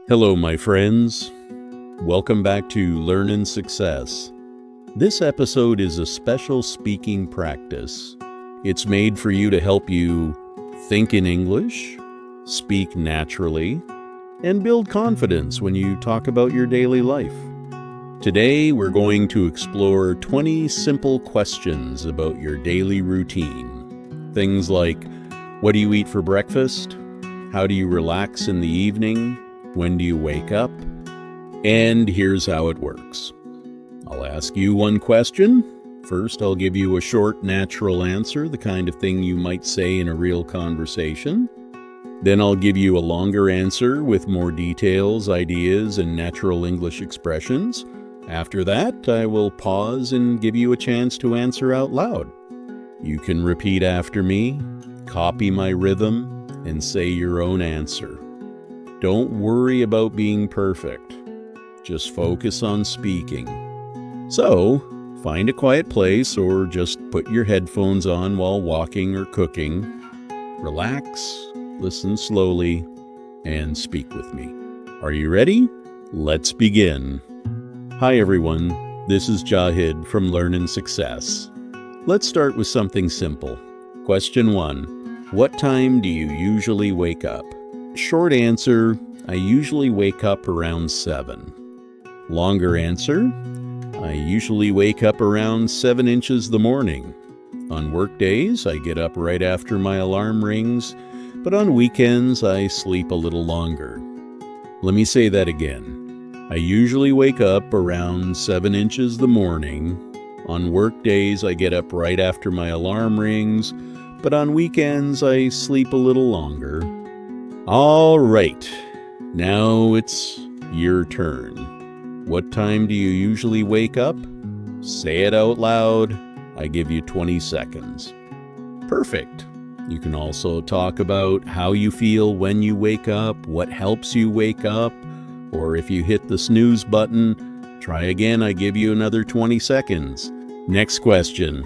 Hello, my friends. Welcome back to Learnin' Success. This episode is a special speaking practice. It's made for you to help you think in English, speak naturally, and build confidence when you talk about your daily life. Today, we're going to explore 20 simple questions about your daily routine. Things like, what do you eat for breakfast? How do you relax in the evening? When do you wake up? And here's how it works. I'll ask you one question. First, I'll give you a short, natural answer, the kind of thing you might say in a real conversation. Then I'll give you a longer answer with more details, ideas, and natural English expressions. After that, I will pause and give you a chance to answer out loud. You can repeat after me, copy my rhythm, and say your own answer. Don't worry about being perfect. Just focus on speaking. So, find a quiet place or just put your headphones on while walking or cooking. Relax, listen slowly, and speak with me. Are you ready? Let's begin. Hi everyone, this is Jahid from Learnin' Success. Let's start with something simple. Question 1. What time do you usually wake up? Short answer, I usually wake up around 7. Longer answer, I usually wake up around 7 inches the morning. On work days, I get up right after my alarm rings, but on weekends, I sleep a little longer. Let me say that again. I usually wake up around 7 inches the morning. On work days, I get up right after my alarm rings, but on weekends, I sleep a little longer. All right, now it's your turn. What time do you usually wake up? Say it out loud. I give you 20 seconds. Perfect. You can also talk about how you feel when you wake up, what helps you wake up, or if you hit the snooze button, try again. I give you another 20 seconds. Next question.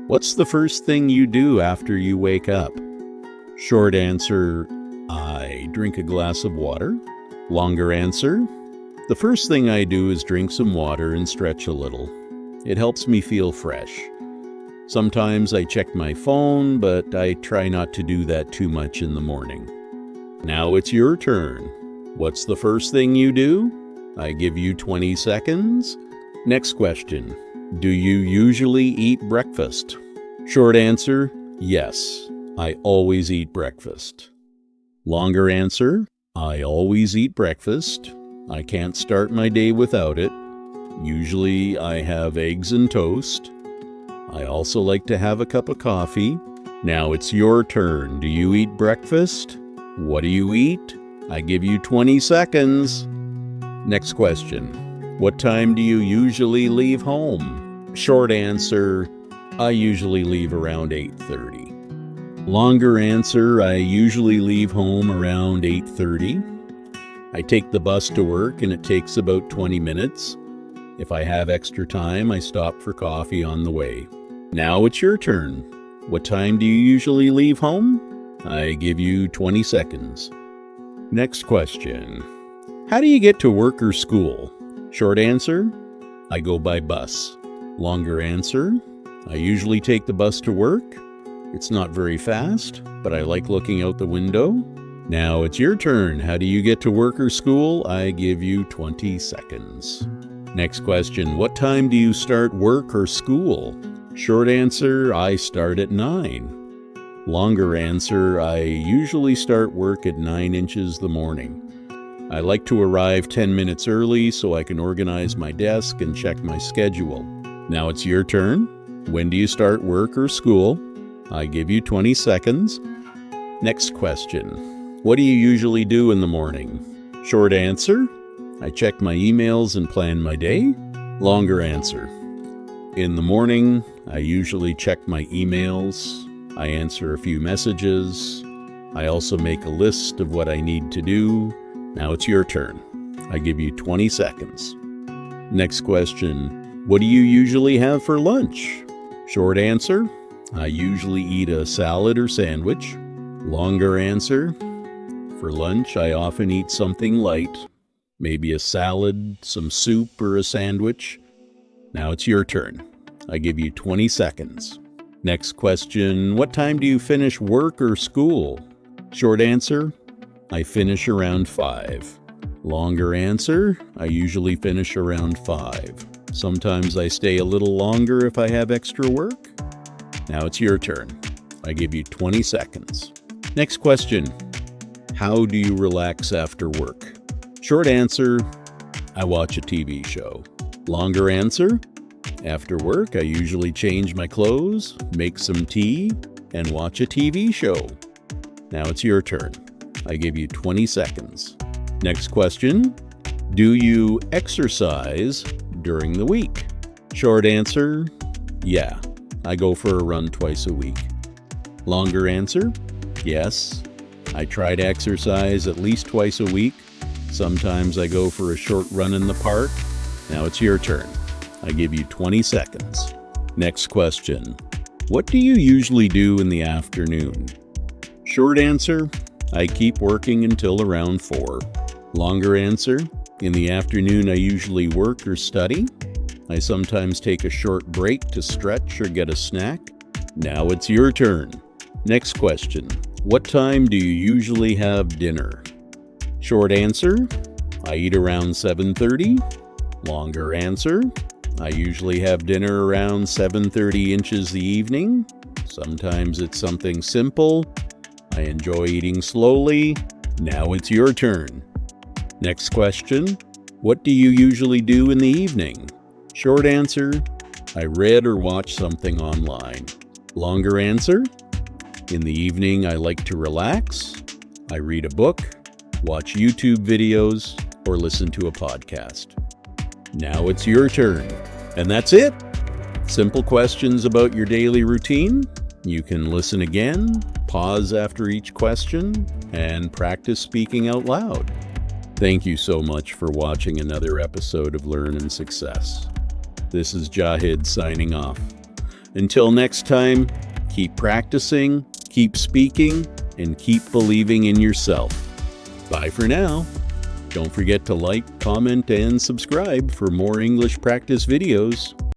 What's the first thing you do after you wake up? Short answer, I drink a glass of water. Longer answer, the first thing I do is drink some water and stretch a little. It helps me feel fresh. Sometimes I check my phone, but I try not to do that too much in the morning. Now it's your turn. What's the first thing you do? I give you 20 seconds. Next question. Do you usually eat breakfast? Short answer, yes. I always eat breakfast. Longer answer, I always eat breakfast. I can't start my day without it. Usually I have eggs and toast. I also like to have a cup of coffee. Now it's your turn. Do you eat breakfast? What do you eat? I give you 20 seconds. Next question. What time do you usually leave home? Short answer, I usually leave around 8:30. Longer answer, I usually leave home around 8:30. I take the bus to work and it takes about 20 minutes. If I have extra time, I stop for coffee on the way. Now it's your turn. What time do you usually leave home? I give you 20 seconds. Next question. How do you get to work or school? Short answer, I go by bus. Longer answer, I usually take the bus to work. It's not very fast, but I like looking out the window. Now it's your turn. How do you get to work or school? I give you 20 seconds. Next question. What time do you start work or school? Short answer, I start at 9. Longer answer, I usually start work at 9 inches the morning. I like to arrive 10 minutes early so I can organize my desk and check my schedule. Now it's your turn. When do you start work or school? I give you 20 seconds. Next question. What do you usually do in the morning? Short answer, I check my emails and plan my day. Longer answer, in the morning, I usually check my emails. I answer a few messages. I also make a list of what I need to do. Now it's your turn. I give you 20 seconds. Next question. What do you usually have for lunch? Short answer, I usually eat a salad or sandwich. Longer answer, for lunch I often eat something light, Maybe a salad, some soup, or a sandwich? Now it's your turn. I give you 20 seconds. Next question, what time do you finish work or school? Short answer, I finish around 5. Longer answer, I usually finish around 5. Sometimes I stay a little longer if I have extra work. Now it's your turn. I give you 20 seconds. Next question, how do you relax after work? Short answer, I watch a TV show. Longer answer, after work I usually change my clothes, make some tea, and watch a TV show. Now it's your turn. I give you 20 seconds. Next question, do you exercise during the week? Short answer, yeah, I go for a run twice a week. Longer answer, yes, I try to exercise at least twice a week. Sometimes I go for a short run in the park. Now it's your turn. I give you 20 seconds. Next question, what do you usually do in the afternoon? Short answer, I keep working until around 4. Longer answer, in the afternoon I usually work or study. I sometimes take a short break to stretch or get a snack. Now it's your turn. Next question, what time do you usually have dinner? Short answer, I eat around 7:30. Longer answer, I usually have dinner around 7:30 inches the evening. Sometimes it's something simple. I enjoy eating slowly. Now it's your turn. Next question, what do you usually do in the evening? Short answer, I read or watch something online. Longer answer, in the evening I like to relax. I read a book, watch YouTube videos, or listen to a podcast. Now it's your turn. And that's it. Simple questions about your daily routine. You can listen again, pause after each question, and practice speaking out loud. Thank you so much for watching another episode of Learn and Success. This is Jahid signing off. Until next time, keep practicing, keep speaking, and keep believing in yourself. Bye for now. Don't forget to like, comment, and subscribe for more English practice videos.